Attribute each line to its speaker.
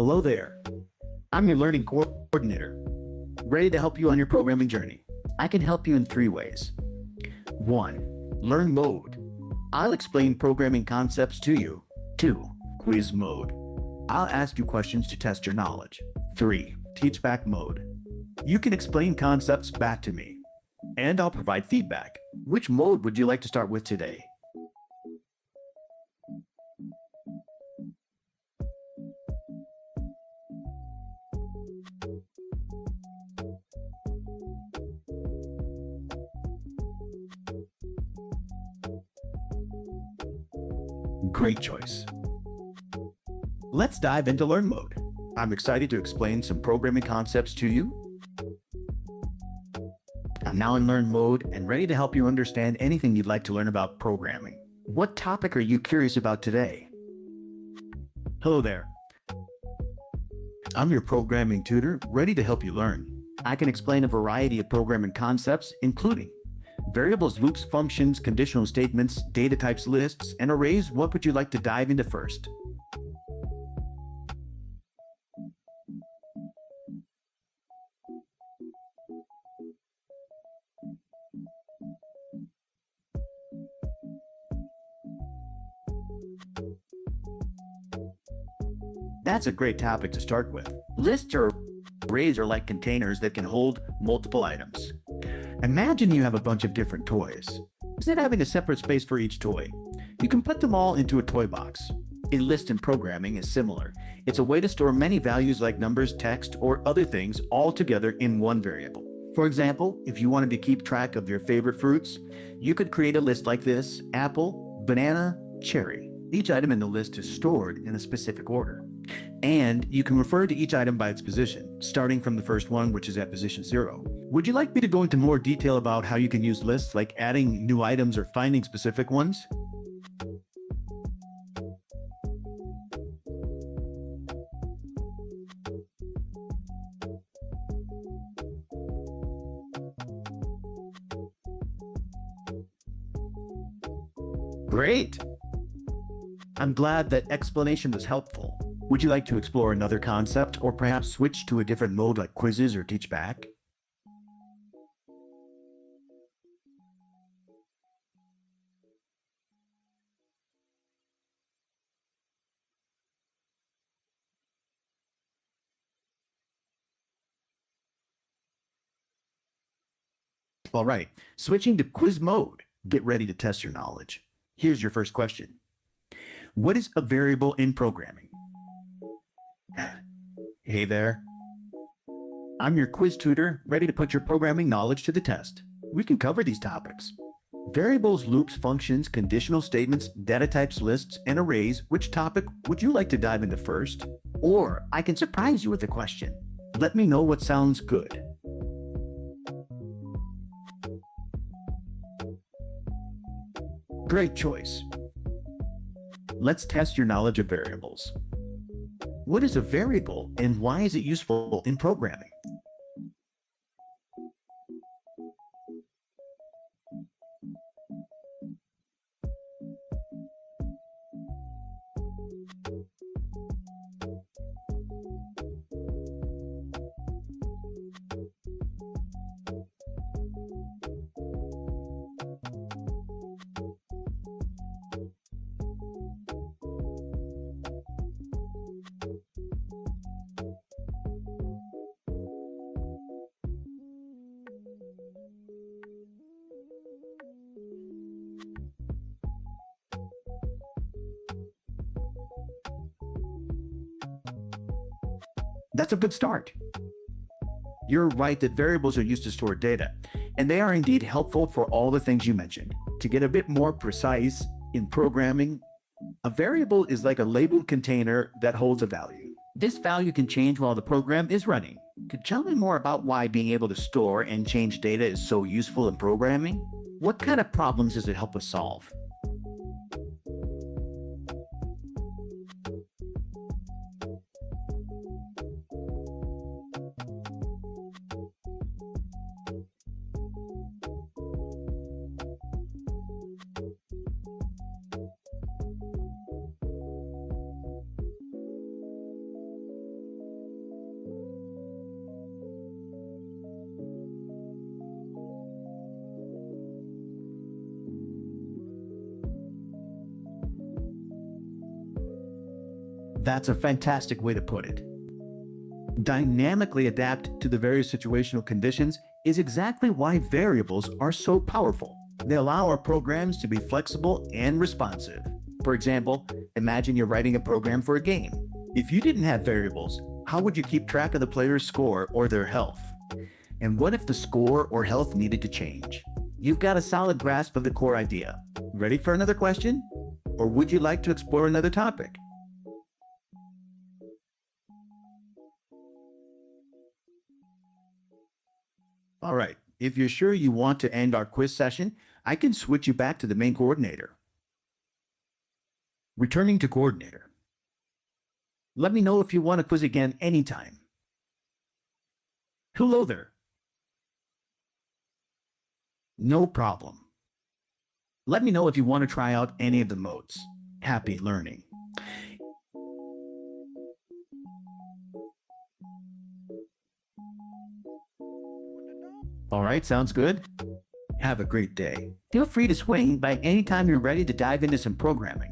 Speaker 1: Hello there. I'm your learning coordinator, ready to help you on your programming journey. I can help you in three ways. 1. Learn mode. I'll explain programming concepts to you. 2. Quiz mode. I'll ask you questions to test your knowledge. 3. Teach back mode. You can explain concepts back to me, and I'll provide feedback. Which mode would you like to start with today? Great choice. Let's dive into Learn mode. I'm excited to explain some programming concepts to you. I'm now in Learn mode and ready to help you understand anything you'd like to learn about programming. What topic are you curious about today? Hello there. I'm your programming tutor, ready to help you learn. I can explain a variety of programming concepts, including variables, loops, functions, conditional statements, data types, lists, and arrays. What would you like to dive into first? That's a great topic to start with. Lists or arrays are like containers that can hold multiple items. Imagine you have a bunch of different toys. Instead of having a separate space for each toy, you can put them all into a toy box. A list in programming is similar. It's a way to store many values like numbers, text, or other things all together in one variable. For example, if you wanted to keep track of your favorite fruits, you could create a list like this: apple, banana, cherry. Each item in the list is stored in a specific order, and you can refer to each item by its position, starting from the first one, which is at position 0. Would you like me to go into more detail about how you can use lists, like adding new items or finding specific ones? Great! I'm glad that explanation was helpful. Would you like to explore another concept, or perhaps switch to a different mode like quizzes or teach back? All right, switching to quiz mode. Get ready to test your knowledge. Here's your first question. What is a variable in programming? Hey there. I'm your quiz tutor, ready to put your programming knowledge to the test. We can cover these topics: variables, loops, functions, conditional statements, data types, lists, and arrays. Which topic would you like to dive into first? Or I can surprise you with a question. Let me know what sounds good. Great choice. Let's test your knowledge of variables. What is a variable and why is it useful in programming? That's a good start. You're right that variables are used to store data, and they are indeed helpful for all the things you mentioned. To get a bit more precise, in programming, a variable is like a labeled container that holds a value. This value can change while the program is running. Could you tell me more about why being able to store and change data is so useful in programming? What kind of problems does it help us solve? That's a fantastic way to put it. Dynamically adapt to the various situational conditions is exactly why variables are so powerful. They allow our programs to be flexible and responsive. For example, imagine you're writing a program for a game. If you didn't have variables, how would you keep track of the player's score or their health? And what if the score or health needed to change? You've got a solid grasp of the core idea. Ready for another question? Or would you like to explore another topic? All right, if you're sure you want to end our quiz session, I can switch you back to the main coordinator. Returning to coordinator. Let me know if you want to quiz again anytime. Hello there. No problem. Let me know if you want to try out any of the modes. Happy learning. All right, sounds good. Have a great day. Feel free to swing by anytime you're ready to dive into some programming.